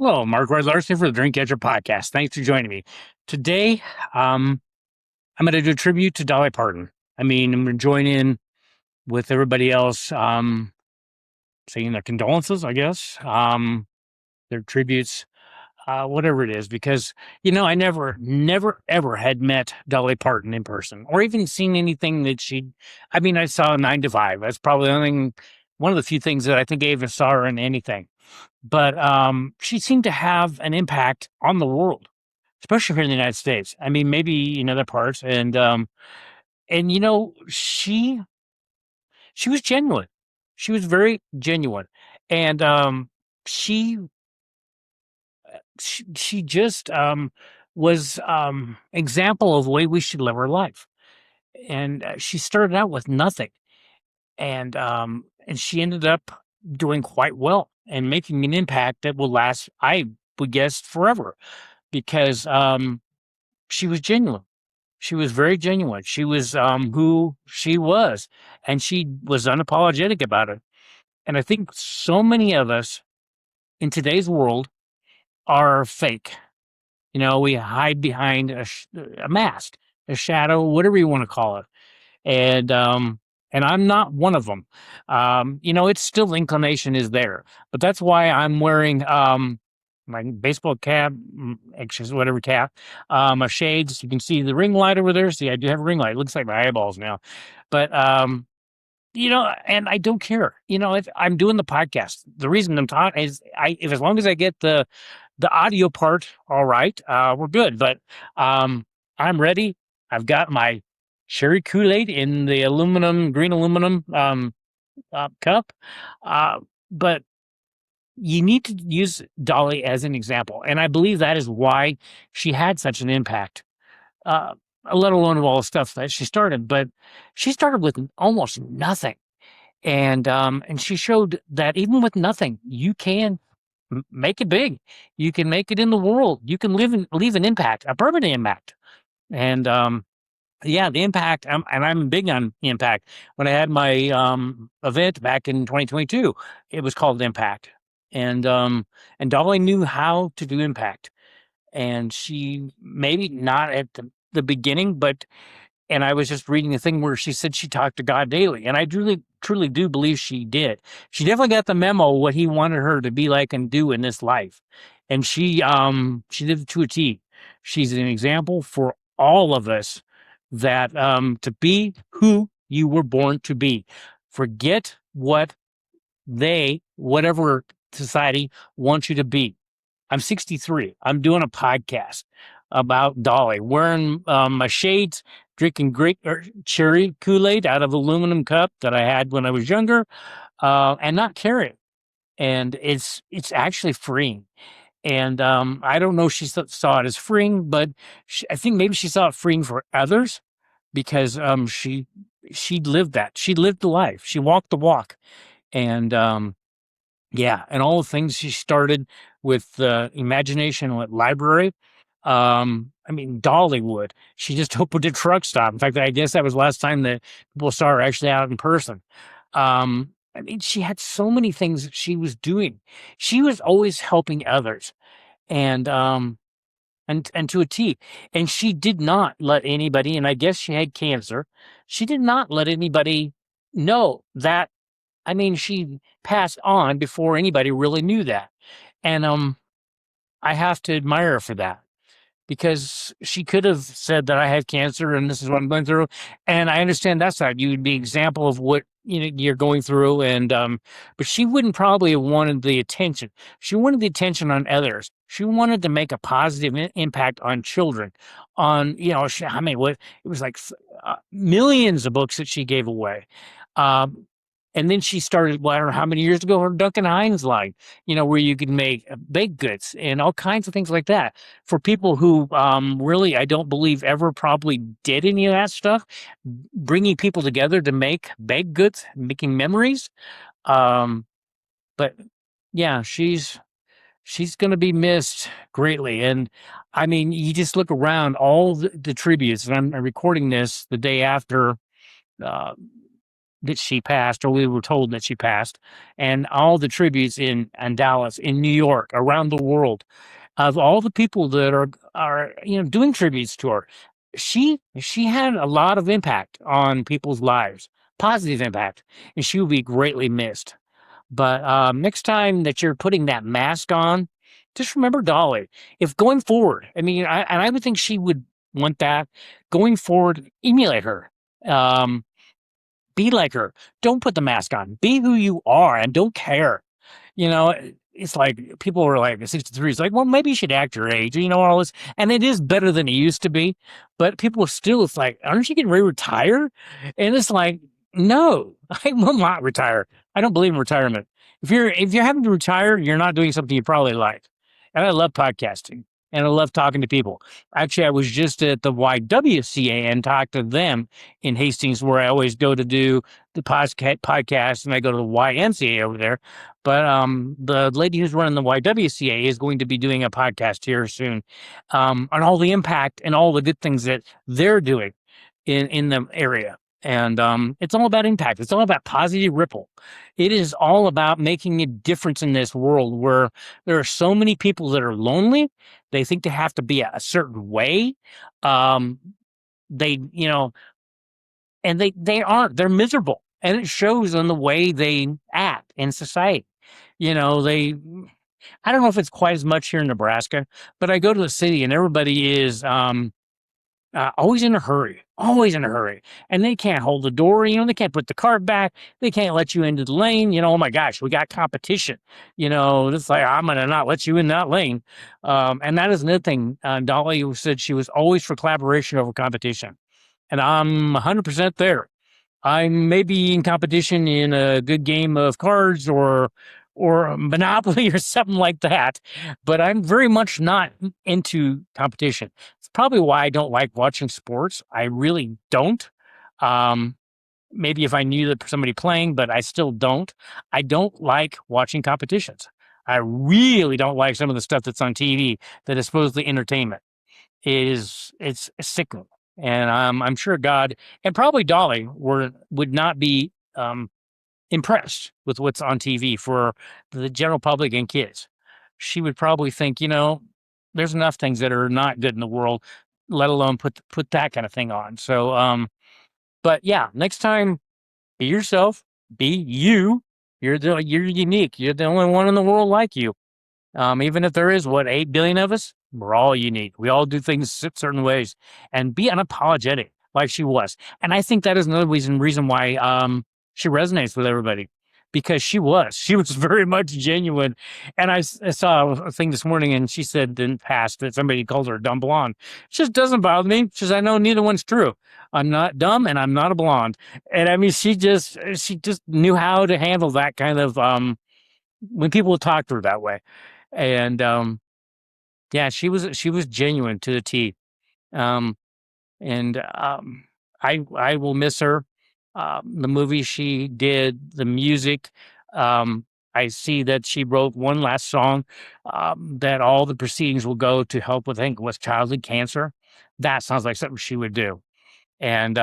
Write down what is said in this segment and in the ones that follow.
Hello, Mark Rudd Larsen for the Drink Catcher podcast. Thanks for joining me. Today, I'm going to do a tribute to Dolly Parton. I'm going to join in with everybody else, saying their condolences, I guess, their tributes, whatever it is, because, I never, ever had met Dolly Parton in person or even seen anything that I saw 9 to 5. That's probably one of the few things that I think I ever saw her in anything. But she seemed to have an impact on the world, especially here in the United States. Maybe in other parts, and she was genuine. She was very genuine, and she she just was example of the way we should live our life. And she started out with nothing, and she ended up doing quite well and making an impact that will last, I would guess, forever, because she was genuine. She was very genuine. She was who she was, and she was unapologetic about it. And I think so many of us in today's world are fake. We hide behind a mask, a shadow, whatever you want to call it. And I'm not one of them. It's still, inclination is there, but that's why I'm wearing my baseball cap, actually whatever cap, my shades. You can see the ring light over there. See, I do have a ring light. It looks like my eyeballs now, but and I don't care. If I'm doing the podcast, the reason I'm talking is if as long as I get the audio part all right, we're good. But I'm ready. I've got my cherry Kool-Aid in the green aluminum cup. But you need to use Dolly as an example. And I believe that is why she had such an impact, uh, let alone of all the stuff that she started. But she started with almost nothing. And she showed that even with nothing, you can make it big. You can make it in the world. You can leave an impact, a permanent impact. And yeah, the impact, and I'm big on impact. When I had my event back in 2022, it was called Impact, and Dolly knew how to do impact, and she maybe not at the beginning, but and I was just reading a thing where she said she talked to God daily, and I truly do believe she did. She definitely got the memo what he wanted her to be like and do in this life, and she did it to a T. She's an example for all of us that to be who you were born to be. Forget whatever society wants you to be. I'm 63. I'm doing a podcast about Dolly, wearing my shades, drinking great cherry Kool-Aid out of aluminum cup that I had when I was younger, and not carrying. And it's actually freeing. And I don't know if she saw it as freeing, but I think maybe she saw it freeing for others because she lived that. She lived the life. She walked the walk. And yeah, and all the things she started with imagination at library. Dollywood. She just opened a truck stop. In fact, I guess that was the last time that people saw her actually out in person. She had so many things that she was doing. She was always helping others, and and to a T. And she did not let anybody. And I guess she had cancer. She did not let anybody know that. She passed on before anybody really knew that. And I have to admire her for that because she could have said that I have cancer and this is what I'm going through. And I understand that side. You would be an example of what you're going through. And but she wouldn't probably have wanted the attention. She wanted the attention on others. She wanted to make a positive impact on children. On what it was like millions of books that she gave away. And then she started, well, I don't know how many years ago, her Duncan Hines line, where you could make baked goods and all kinds of things like that for people who really, I don't believe, ever probably did any of that stuff, bringing people together to make baked goods, making memories. Um, but yeah, she's going to be missed greatly. And you just look around all the tributes, and I'm recording this the day after. Uh, that she passed, or we were told that she passed, and all the tributes in Dallas, in New York, around the world, of all the people that are doing tributes to her. She had a lot of impact on people's lives, positive impact, and she will be greatly missed. But next time that you're putting that mask on, just remember Dolly. If going forward, I mean, I would think she would want that going forward. Emulate her. Um, be like her. Don't put the mask on. Be who you are, and don't care. It's like people were like 63. It's like, well, maybe you should act your age, all this. And it is better than it used to be. But people still, it's like, aren't you getting ready to retire? And it's like, no, I will not retire. I don't believe in retirement. If you're having to retire, you're not doing something you probably like. And I love podcasting and I love talking to people. Actually, I was just at the YWCA and talked to them in Hastings, where I always go to do the podcast, and I go to the YMCA over there. But the lady who's running the YWCA is going to be doing a podcast here soon, on all the impact and all the good things that they're doing in the area. And it's all about impact. It's all about positive ripple. It is all about making a difference in this world where there are so many people that are lonely. They think they have to be a certain way. Um, they, and they aren't. They're miserable, and it shows on the way they act in society. They. I don't know if it's quite as much here in Nebraska, but I go to the city and everybody is always in a hurry, always in a hurry. And they can't hold the door, they can't put the cart back. They can't let you into the lane. Oh my gosh, we got competition. It's like, I'm going to not let you in that lane. And that is another thing. Dolly said she was always for collaboration over competition. And I'm 100% there. I may be in competition in a good game of cards or Monopoly or something like that, but I'm very much not into competition. It's probably why I don't like watching sports. I really don't. Um, Maybe if I knew that somebody playing, but I still don't. I don't like watching competitions. I really don't like some of the stuff that's on TV that is supposedly entertainment. It's sickening. And I'm sure God and probably Dolly would not be impressed with what's on TV for the general public and kids. She would probably think, there's enough things that are not good in the world, let alone put that kind of thing on. So, but yeah, next time, be yourself, be you. You're unique. You're the only one in the world like you. Even if there is 8 billion of us, we're all unique. We all do things certain ways, and be unapologetic like she was. And I think that is another reason why she resonates with everybody, because she was very much genuine. And I saw a thing this morning, and she said in past that somebody called her a dumb blonde. It just doesn't bother me. She says, I know neither one's true. I'm not dumb, and I'm not a blonde. And I mean, she just knew how to handle that kind of when people talk to her that way. And yeah, she was genuine to the T. Um, and I will miss her. The movie she did, the music. I see that she wrote one last song that all the proceedings will go to help with, I think, was childhood cancer. That sounds like something she would do. And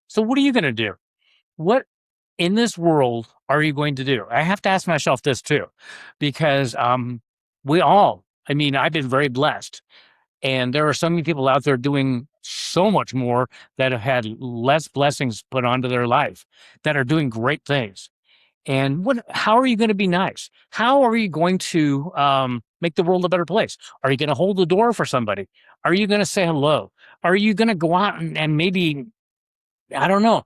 so, what are you going to do? What in this world are you going to do? I have to ask myself this too, because we all, I mean, I've been very blessed, and there are so many people out there doing so much more that have had less blessings put onto their life, that are doing great things. And how are you going to be nice? How are you going to make the world a better place? Are you going to hold the door for somebody? Are you going to say hello? Are you going to go out and maybe, I don't know,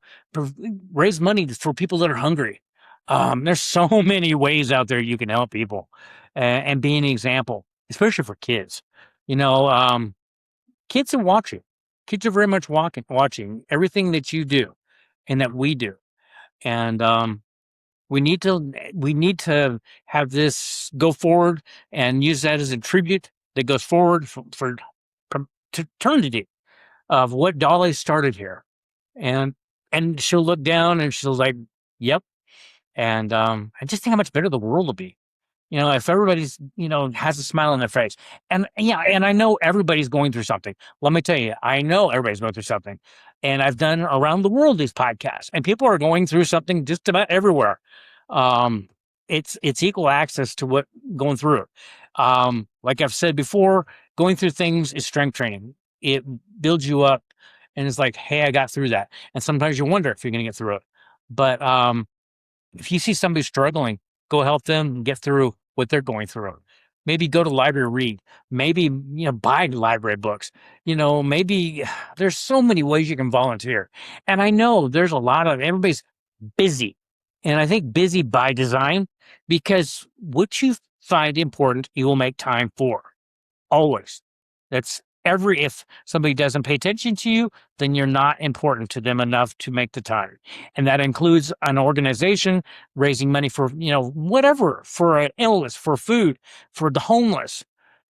raise money for people that are hungry? There's so many ways out there you can help people, and be an example, especially for kids. You know, kids are watching. Kids are very much watching everything that you do and that we do. And we need to have this go forward and use that as a tribute that goes forward for to eternity of what Dolly started here. And she'll look down and she'll like, yep. And I just think how much better the world will be. If everybody's, has a smile on their face, and yeah, and I know everybody's going through something. Let me tell you, I know everybody's going through something. And I've done around the world these podcasts, and people are going through something just about everywhere. Um, it's equal access to what going through it. Like I've said before, going through things is strength training. It builds you up, and it's like, hey, I got through that. And sometimes you wonder if you're going to get through it. But if you see somebody struggling, go help them get through what they're going through. Maybe go to the library, read. Maybe, buy library books. Maybe there's so many ways you can volunteer. And I know there's a lot of everybody's busy. And I think busy by design, because what you find important, you will make time for. Always. That's if somebody doesn't pay attention to you, then you're not important to them enough to make the time. And that includes an organization raising money for, whatever, for an illness, for food, for the homeless.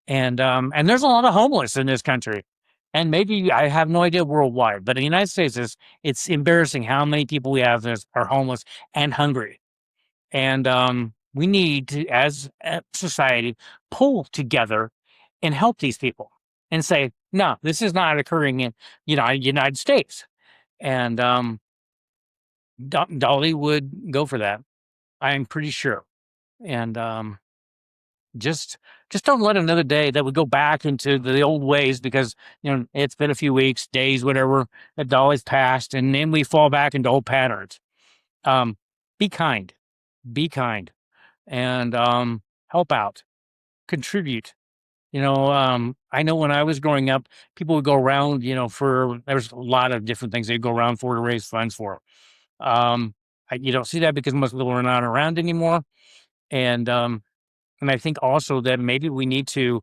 And there's a lot of homeless in this country. And maybe I have no idea worldwide, but in the United States, it's embarrassing how many people we have that are homeless and hungry. And we need to, as a society, pull together and help these people and say, no, this is not occurring in United States. And Dolly would go for that. I'm pretty sure. And just don't let another day that we go back into the old ways, because it's been a few weeks, days, whatever, that Dolly's passed, and then we fall back into old patterns. Um, be kind, be kind, and help out, contribute. I know when I was growing up, people would go around, there's a lot of different things they'd go around for to raise funds for. Um, you don't see that because most people are not around anymore. And I think also that maybe we need to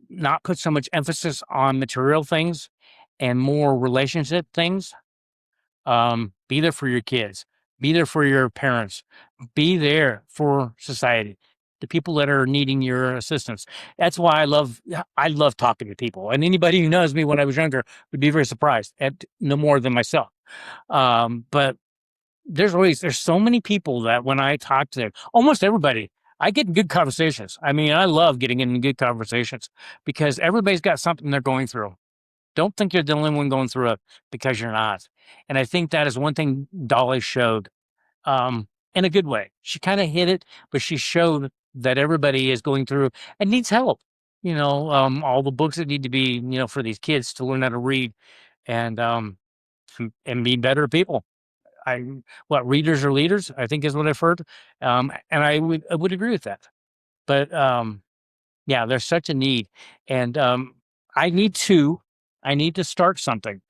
not put so much emphasis on material things and more relationship things. Be there for your kids, be there for your parents, be there for society, the people that are needing your assistance. That's why I love talking to people. And anybody who knows me when I was younger would be very surprised at no more than myself. But there's so many people that when I talk to almost everybody, I get in good conversations. I mean, I love getting in good conversations because everybody's got something they're going through. Don't think you're the only one going through it, because you're not. And I think that is one thing Dolly showed, in a good way. She kind of hit it, but she showed that everybody is going through and needs help. All the books that need to be, for these kids to learn how to read and and be better people. I what readers are leaders, I think is what I've heard. And I would agree with that. But yeah, there's such a need, and I need to, I need to start something.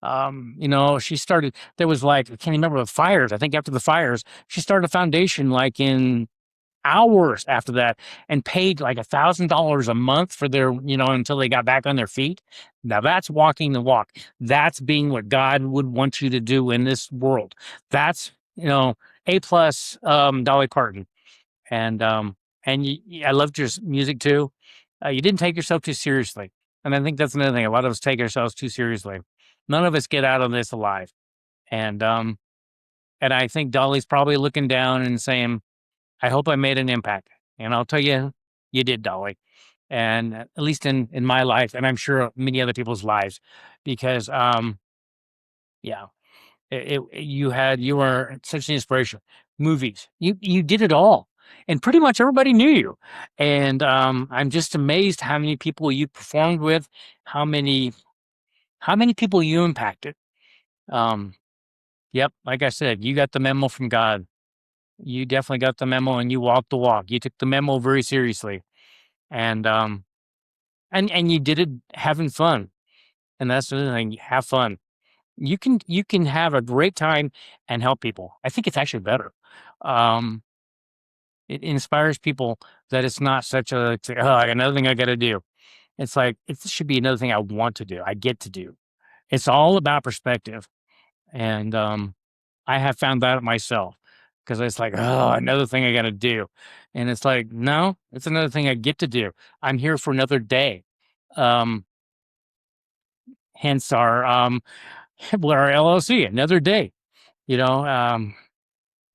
She started. There was like I can't remember the fires. I think after the fires, she started a foundation like in hours after that, and paid like $1,000 a month for their, until they got back on their feet. Now that's walking the walk. That's being what God would want you to do in this world. That's A plus Dolly Parton. And I loved your music too. You didn't take yourself too seriously, and I think that's another thing. A lot of us take ourselves too seriously. None of us get out of this alive, and I think Dolly's probably looking down and saying, "I hope I made an impact." And I'll tell you, you did, Dolly, and at least in my life, and I'm sure many other people's lives, because yeah, you were such an inspiration. Movies, you did it all, and pretty much everybody knew you. And I'm just amazed how many people you performed with, how many people you impacted. Um, yep, like I said, you got the memo from God. You definitely got the memo, and you walked the walk. You took the memo very seriously, and you did it having fun. And that's the other thing. Have fun. You can have a great time and help people. I think it's actually better. Um, it inspires people that it's not such a, it's like, oh, I got another thing I got to do. It's like it should be another thing I want to do. I get to do. It's all about perspective, and I have found that myself, because it's like, oh, another thing I got to do, and it's like, no, it's another thing I get to do. I'm here for another day. Um, Hence our our LLC, another day. You know,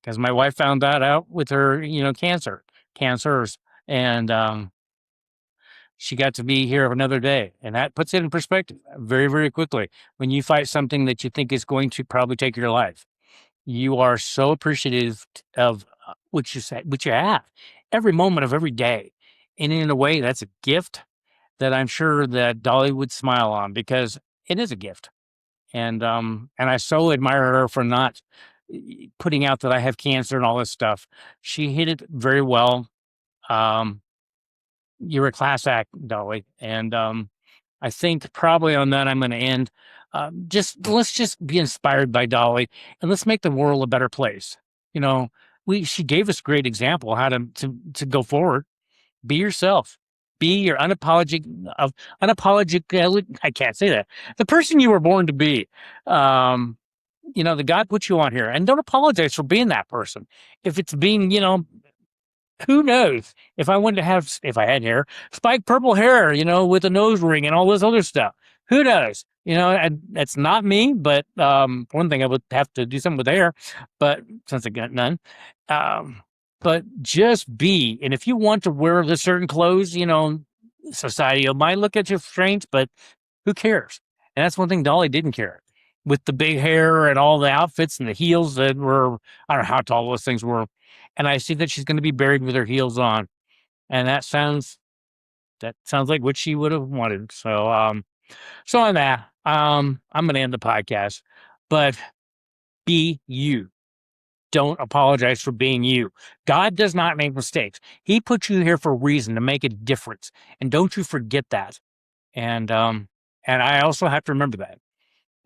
because my wife found that out with her, cancer. cancers, and she got to be here another day, and that puts it in perspective very, very quickly. When you fight something that you think is going to probably take your life, you are so appreciative of what you say, what you have, every moment of every day, and in a way, that's a gift that I'm sure that Dolly would smile on because it is a gift, and I so admire her for not putting out that I have cancer and all this stuff. She hit it very well. Um, you're a class act, Dolly, and I think probably on that I'm going to end. Just let's just be inspired by Dolly, and let's make the world a better place. You know, we she gave us great example how to go forward. Be yourself. Be your unapologetic. I can't say that. The person you were born to be. Um, the God put you on here, and don't apologize for being that person. If it's being, who knows? If I wanted to have, if I had hair, spiked purple hair, with a nose ring and all this other stuff, who knows? And that's not me, but one thing I would have to do something with hair, but since I got none, um, but just be. And if you want to wear the certain clothes, society might look at you strange, but who cares? And that's one thing Dolly didn't care. With the big hair and all the outfits and the heels that were, I don't know how tall those things were. And I see that she's going to be buried with her heels on. And that sounds like what she would have wanted. So on that, I'm going to end the podcast, but be you. Don't apologize for being you. God does not make mistakes. He put you here for a reason to make a difference. And don't you forget that. And I also have to remember that.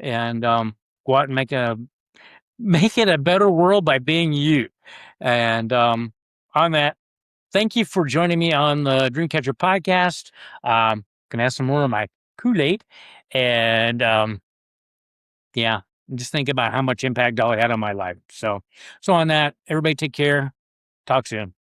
And go out and make it a better world by being you. And on that, thank you for joining me on the Dreamcatcher podcast. Gonna have some more of my Kool-Aid. And yeah, just think about how much impact Dolly had on my life. So on that, everybody take care. Talk soon.